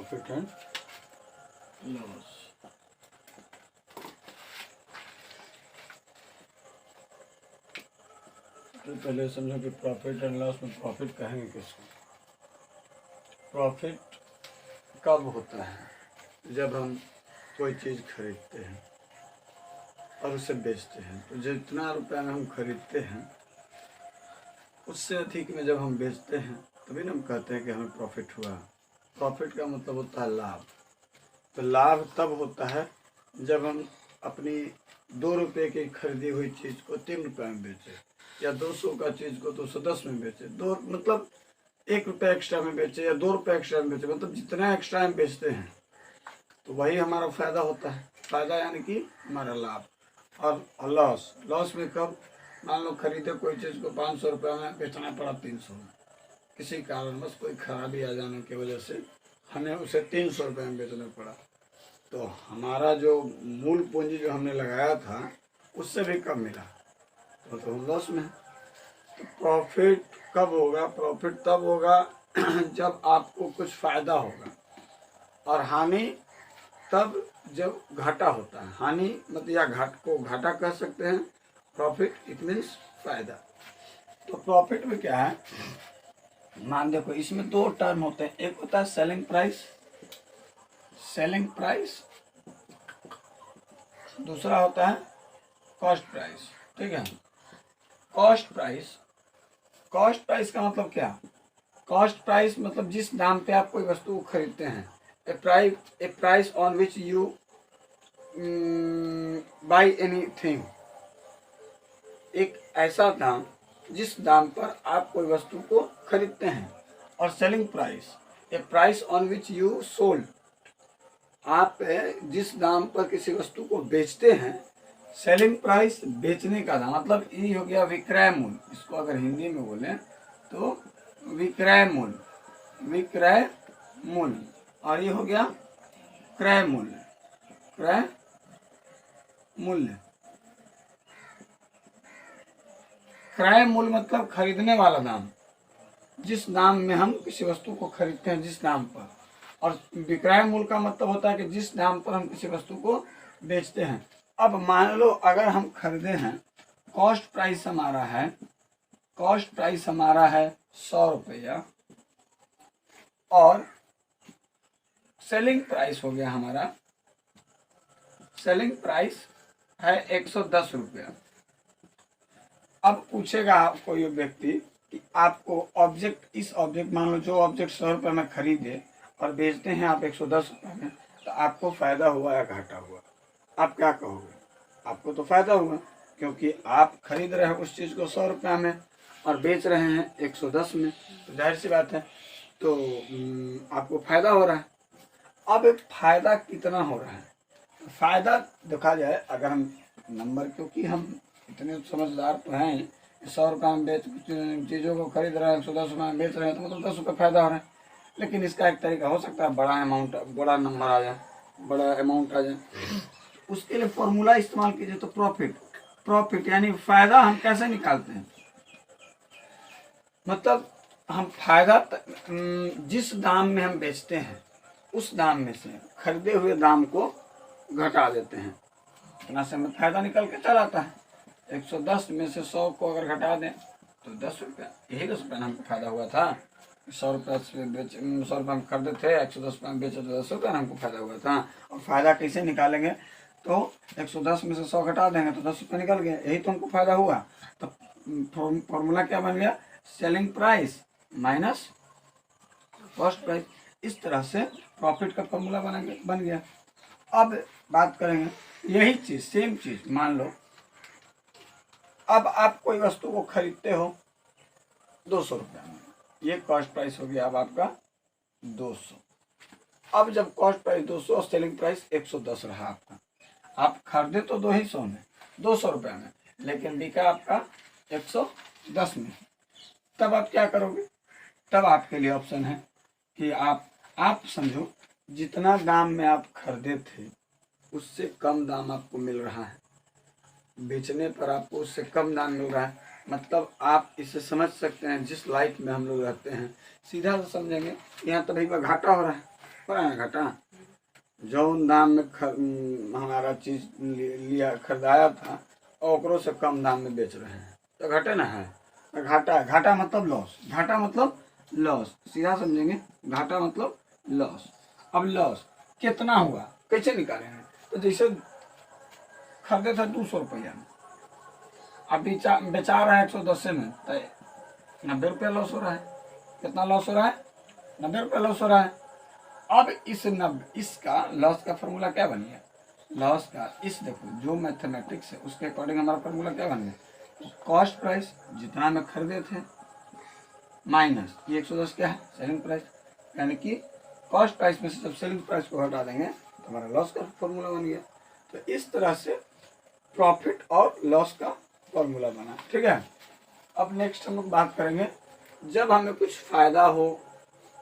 Profit and loss. तो पहले समझो कि प्रॉफिट एंड लॉस में प्रॉफिट कहेंगे किसको। प्रॉफिट कब होता है? जब हम कोई चीज़ खरीदते हैं और उसे बेचते हैं, तो जितना रुपया में हम खरीदते हैं उससे अधिक में जब हम बेचते हैं तभी ना हम कहते हैं कि हमें प्रॉफिट हुआ। प्रॉफिट का मतलब होता है लाभ। तो लाभ तब होता है जब हम अपनी 2 रुपये की खरीदी हुई चीज़ को 3 रुपये में बेचें, या 200 का चीज़ को 210 में बेचें, दो मतलब 1 रुपया एक्स्ट्रा में बेचें या 2 रुपये एक्स्ट्रा में बेचें, मतलब जितना एक्स्ट्रा हम बेचते हैं तो वही हमारा फ़ायदा होता है। फ़ायदा यानी कि हमारा लाभ। और लॉस, लॉस में कब? मान लो खरीदे कोई चीज़ को 500 रुपये में, बेचना पड़ा 300 में, किसी कारणवश कोई खराबी आ जाने की वजह से हमें उसे 300 रुपये में बेचना पड़ा, तो हमारा जो मूल पूंजी जो हमने लगाया था उससे भी कम मिला, तो हम लॉस में हैं। तो प्रॉफिट कब होगा? प्रॉफिट तब होगा जब आपको कुछ फ़ायदा होगा, और हानि तब जब घाटा होता है। हानि मतलब या घाटा कह सकते हैं। प्रॉफिट इट मीन्स फ़ायदा। तो प्रॉफिट में क्या है, मान देखो इसमें 2 टर्म होते हैं। एक होता है सेलिंग प्राइस, दूसरा होता है कॉस्ट प्राइस। ठीक है। कॉस्ट प्राइस का मतलब क्या? कॉस्ट प्राइस मतलब जिस दाम पे आप कोई वस्तु को खरीदते हैं, a price on which you buy anything, एक ऐसा दाम जिस दाम पर आप कोई वस्तु को खरीदते हैं। और selling price, A price on which you sold, आप जिस दाम पर किसी वस्तु को बेचते हैं। सेलिंग प्राइस बेचने का दाम, मतलब ये हो गया विक्रय मूल्य। इसको अगर हिंदी में बोलें तो विक्रय मूल्य, और ये हो गया क्रय मूल्य। क्रय मूल्य मतलब खरीदने वाला दाम, जिस दाम में हम किसी वस्तु को खरीदते हैं, जिस दाम पर। और विक्रय मूल्य का मतलब होता है कि जिस दाम पर हम किसी वस्तु को बेचते हैं। अब मान लो अगर हम खरीदे हैं, कॉस्ट प्राइस हमारा है 100 रुपया, और सेलिंग प्राइस हो गया हमारा, सेलिंग प्राइस है 110 रुपया। अब पूछेगा कोई व्यक्ति कि आपको इस ऑब्जेक्ट मान लो जो ऑब्जेक्ट 100 रुपये में खरीदे और बेचते हैं आप 110 रुपये में, तो आपको फ़ायदा हुआ या घाटा हुआ? आप क्या कहोगे? आपको तो फ़ायदा हुआ, क्योंकि आप खरीद रहे हैं उस चीज़ को 100 रुपये में और बेच रहे हैं 110 में, तो जाहिर सी बात है तो आपको फ़ायदा हो रहा है। अब फ़ायदा कितना हो रहा है? फ़ायदा देखा जाए, अगर हम नंबर, क्योंकि हम इतने समझदार तो हैं, 100 रुपये में बेच चीज़ों को खरीद रहे हैं, 110 रुपये में बेच रहे हैं, तो मतलब 10 रुपये फ़ायदा हो रहा है। लेकिन इसका एक तरीका हो सकता है बड़ा नंबर आ जाए, बड़ा अमाउंट आ जाए। उसके लिए फॉर्मूला इस्तेमाल कीजिए। तो प्रॉफिट यानी फ़ायदा हम कैसे निकालते हैं? मतलब हम फ़ायदा जिस दाम में हम बेचते हैं उस दाम में से खरीदे हुए दाम को घटा देते हैं, इतना से हमें फ़ायदा निकल के चला आता है। 110 में से 100 को अगर घटा दें तो 10 रुपया, यही 10 रुपया हमको फ़ायदा हुआ था। 100 रुपये से 100 रुपये हम खरीदे थे, 110 रुपये में बेचे तो 10 रुपये हमको फ़ायदा हुआ था। और फ़ायदा कैसे निकालेंगे? तो 110 में से 100 घटा देंगे तो 10 रुपये निकल गए, यही तो हमको फ़ायदा हुआ। तो फॉर्मूला क्या बन गया? Selling price minus cost price. इस तरह से प्रॉफिट का फॉर्मूला बन गया। अब बात करेंगे यही चीज़, सेम चीज़। मान लो अब आप कोई वस्तु को खरीदते हो 200 रुपये में, ये कॉस्ट प्राइस हो गया अब आपका 200। अब जब कॉस्ट प्राइस 200 और सेलिंग प्राइस 110 रहा आपका, आप खरीदे तो 200 में, 200 रुपये में, लेकिन बिका आपका 110 में। तब आप क्या करोगे? तब आपके लिए ऑप्शन है कि आप समझो जितना दाम में आप खरीदे थे उससे कम दाम आपको मिल रहा है, बेचने पर आपको उससे कम दाम मिल रहा है। मतलब आप इसे समझ सकते हैं, जिस लाइफ में हम लोग रहते हैं सीधा से समझेंगे यहाँ तो भाई घाटा हो रहा है। हो रहा है ना घाटा। जौन दाम में हमारा चीज लिया खरीदाया था और ओकरों से कम दाम में बेच रहे हैं तो घटे ना है। घाटा, घाटा मतलब लॉस, घाटा मतलब लॉस, सीधा समझेंगे, घाटा मतलब लॉस। अब लॉस कितना हुआ कैसे निकालेंगे? तो जैसे खरीदे थे 200 रुपया में, अब बेचा रहा है 110 में, तो 90 रुपया लॉस हो रहा है। कितना लॉस हो रहा है? 90 रुपया लॉस हो रहा है। अब इसका लॉस का फॉर्मूला क्या बन गया? लॉस का इस देखो जो मैथमेटिक्स है उसके अकॉर्डिंग हमारा फॉर्मूला क्या बन गया? कॉस्ट प्राइस जितना में खरीदे थे माइनस ये 110 क्या है? Selling price. यानी कि कॉस्ट प्राइस में से जब सेलिंग प्राइस को हटा देंगे तो हमारा लॉस का फॉर्मूला बन गया। तो इस तरह से प्रॉफिट और लॉस का फॉर्मूला बना। ठीक है। अब नेक्स्ट हम लोग बात करेंगे जब हमें कुछ फायदा हो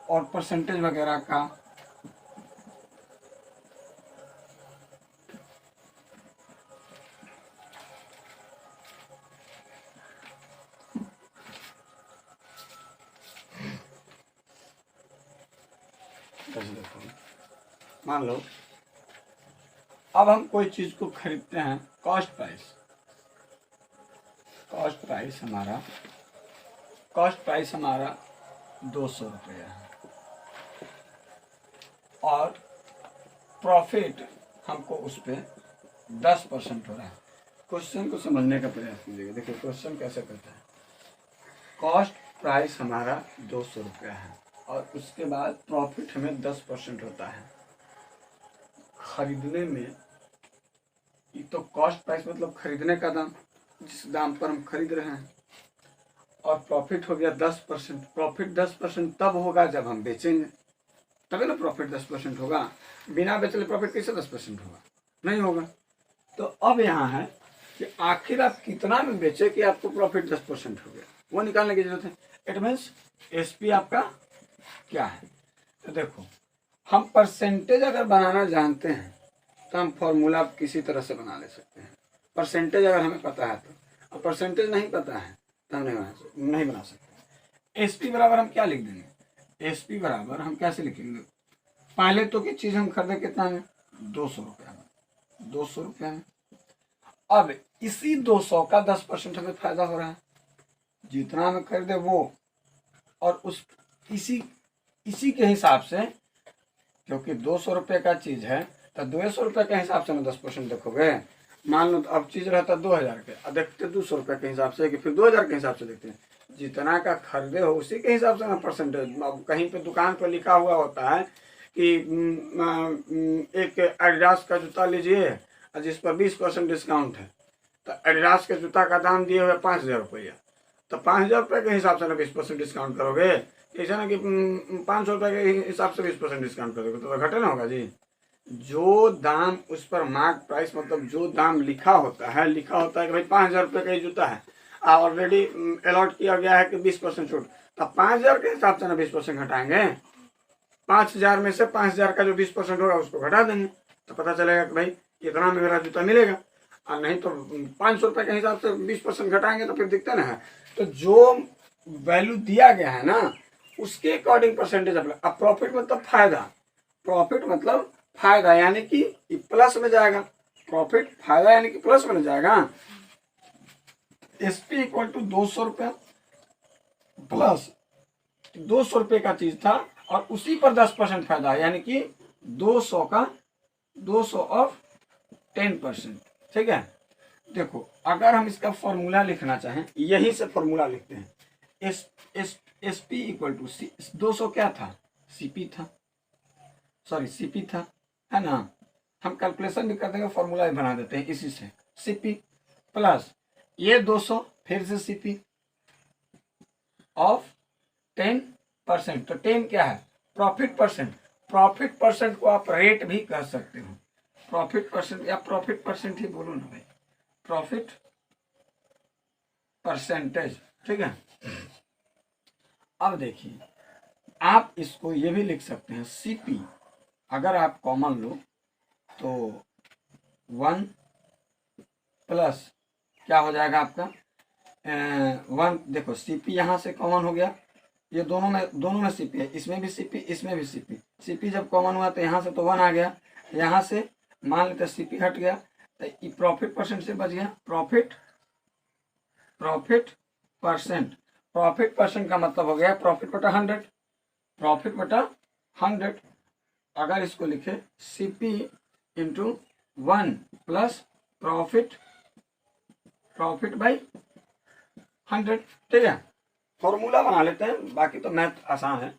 और परसेंटेज वगैरह का। मान लो अब हम कोई चीज को खरीदते हैं, कॉस्ट प्राइस, कॉस्ट प्राइस हमारा 200 रुपया है और प्रॉफिट हमको उस पर 10% हो रहा है। क्वेश्चन को समझने का प्रयास कीजिएगा। देखिए क्वेश्चन कैसे करता है। कॉस्ट प्राइस हमारा 200 रुपया है और उसके बाद प्रॉफिट हमें 10% होता है। खरीदने में ये तो कॉस्ट प्राइस मतलब खरीदने का दाम, जिस दाम पर हम खरीद रहे हैं, और प्रॉफिट हो गया 10%। प्रॉफिट 10% तब होगा जब हम बेचेंगे, तभी ना प्रॉफिट 10% होगा। बिना बेचले प्रॉफिट कैसे 10% होगा? नहीं होगा। तो अब यहाँ है कि आखिर आप कितना में बेचे कि आपको प्रॉफिट 10% हो गया, वो निकालने की जरूरत है। इट मीन्स एसपी आपका क्या है? तो देखो हम परसेंटेज अगर बनाना जानते हैं तो हम फॉर्मूला किसी तरह से बना ले सकते हैं। परसेंटेज अगर हमें पता है तो, अब परसेंटेज नहीं पता है तो हम नहीं बना सकते। एसपी बराबर हम क्या लिख देंगे? एसपी बराबर हम कैसे लिखेंगे? पहले तो की चीज हम खरीदे कितना में? 200 रुपया में, 200 रुपया में। अब इसी 200 का 10% हमें फायदा हो रहा है। जितना हमें खरीदे वो, और उस इसी के हिसाब से, क्योंकि 200 रुपये का चीज है तो 200 रुपये के हिसाब से ना 10% देखोगे। मान लो अब चीज रहता 2000 के, अब देखते 200 रुपये के हिसाब से कि फिर 2000 के हिसाब से देखते हैं। जितना का खरीदे हो उसी के हिसाब से ना परसेंटेज। अब कहीं पे दुकान पर लिखा हुआ होता है कि एक एडिडास का जूता लीजिए जिस पर 20% डिस्काउंट है, तो एडिडास के जूता का दाम दिए हुए 5000 रुपया, तो 5000 रुपये के हिसाब से ना 20% डिस्काउंट करोगे। ऐसा ना कि 500 रुपये के हिसाब से 20% डिस्काउंट करोगे तो घटे ना होगा जी। जो दाम उस पर मार्क प्राइस मतलब जो दाम लिखा होता है कि भाई 5000 रुपये का ही जूता है, ऑलरेडी अलॉट किया गया है कि 20% छूट, तो 5000 के हिसाब से ना 20% घटाएंगे। 5000 में से 5000 का जो 20% होगा उसको घटा देंगे तो पता चलेगा कि भाई इतना में मेरा जूता मिलेगा। और नहीं तो 500 रुपये के हिसाब से 20% घटाएंगे तो फिर दिखता ना है। तो जो वैल्यू दिया गया है ना उसके अकॉर्डिंग परसेंटेज अप्लाई। अब प्रॉफिट मतलब फायदा, प्रॉफिट मतलब फायदा यानी कि प्लस में जाएगा। प्रॉफिट फायदा यानी कि प्लस में जाएगा। एसपी इक्वल टू 200 रुपया प्लस 200 रुपये का चीज था और उसी पर 10% फायदा यानी कि 200 का 200 ऑफ 10%। ठीक है। देखो अगर हम इसका फॉर्मूला लिखना चाहें यही से फॉर्मूला लिखते हैं। एस पी इक्वल टू सी, 200 क्या था? सीपी था, सॉरी सीपी था, है ना। हम कैलकुलेशन भी कर देंगे, फॉर्मूला भी बना देते हैं इसी से। सीपी प्लस ये 200 फिर से सीपी ऑफ 10%। तो 10 क्या है? Profit percent. प्रॉफिट परसेंट को आप रेट भी कह सकते हो। प्रॉफिट परसेंट या प्रॉफिट परसेंट ही बोलो ना भाई, प्रॉफिट परसेंटेज। ठीक है। अब देखिए आप इसको ये भी लिख सकते हैं सीपी, अगर आप कॉमन लो तो 1 प्लस क्या हो जाएगा आपका 1। देखो सीपी यहाँ से कॉमन हो गया ये दोनों में सीपी है, इसमें भी सीपी, इसमें भी सीपी। सीपी जब कॉमन हुआ तो यहाँ से तो 1 आ गया, यहाँ से मान लेते सीपी हट गया तो ये प्रॉफिट परसेंट से बच गया। प्रॉफिट परसेंट, प्रॉफिट परसेंट का मतलब हो गया प्रॉफिट बटा 100, प्रॉफिट बटा 100। अगर इसको लिखे CP into 1 plus profit by 100, ठीक है। फॉर्मूला बना लेते हैं, बाकी तो मैथ आसान है।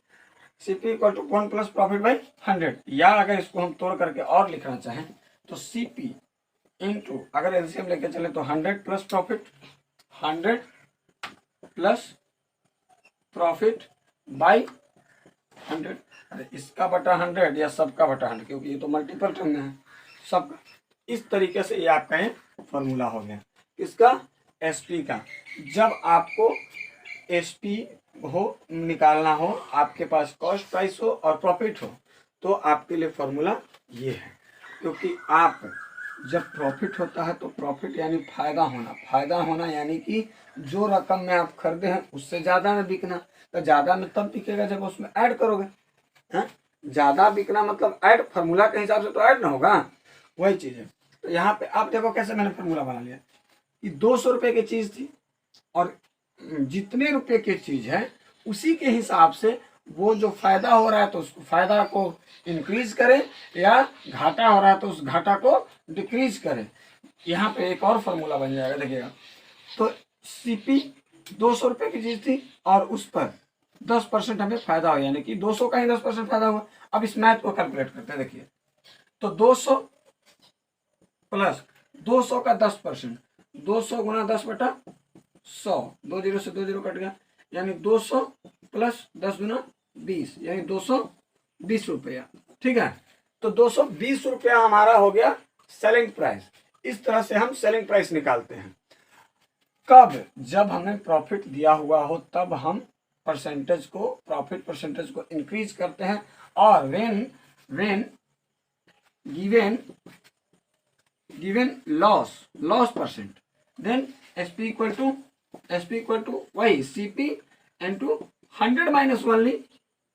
CP equal to 1 plus profit by 100, या अगर इसको हम तोड़ करके और लिखना चाहें तो सीपी इंटू, अगर एलसीएम लेके चले तो 100 plus profit, 100 plus profit by 100। अरे इसका बटा 100 या सबका बटा 100, क्योंकि ये तो मल्टीपल टर्म में है सबका। इस तरीके से ये आपका ये फॉर्मूला हो गया किसका, एसपी का। जब आपको एसपी हो निकालना हो, आपके पास कॉस्ट प्राइस हो और प्रॉफिट हो, तो आपके लिए फॉर्मूला ये है। क्योंकि आप जब प्रॉफिट होता है तो प्रॉफिट यानी फायदा होना, फायदा होना यानी कि जो रकम में आप खरीदे हैं उससे ज़्यादा में बिकना। तो ज़्यादा में तब बिकेगा जब उसमें ऐड करोगे, हैं। ज़्यादा बिकना मतलब ऐड, फार्मूला के हिसाब से तो ऐड ना होगा, वही चीज़ है। तो यहाँ पे आप देखो कैसे मैंने फार्मूला बना लिया कि 200 रुपये की चीज़ थी और जितने रुपए की चीज़ है उसी के हिसाब से वो जो फायदा हो रहा है तो उस फायदा को इंक्रीज करें, या घाटा हो रहा है तो उस घाटा को डिक्रीज करें। यहाँ पे एक और फार्मूला बन जाएगा, देखिएगा। तो सीपी 200 रुपये की चीज़ थी और उस पर 10% हमें फायदा हो, यानी कि 200 का ही 10% फायदा हुआ। अब इस मैथ को कैलकुलेट करते हैं, देखिए। तो 200 प्लस 200 का 10%, 200 गुना 10 बटा 100, 2 जीरो से 2 जीरो कट गया, यानी 200 प्लस 10 गुना 20, यानी 220 रुपया, ठीक है। तो 220 रुपया हमारा हो गया सेलिंग प्राइस। इस तरह से हम सेलिंग प्राइस निकालते हैं। कब, जब हमें प्रॉफिट दिया हुआ हो तब हम परसेंटेज को, प्रॉफिट परसेंटेज को इंक्रीज करते हैं। और when given loss percent, then SP equal to वही CP into 100 minus only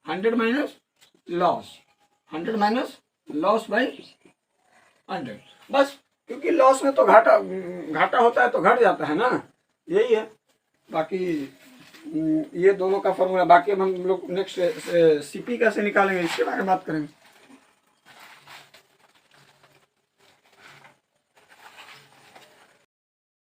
100 minus loss by 100। बस, क्योंकि लॉस में तो घाटा होता है तो घट जाता है ना, यही है। बाकी ये दोनों का फॉर्मूला, बाकी हम लोग नेक्स्ट सीपी कैसे निकालेंगे इसके बारे में बात करेंगे।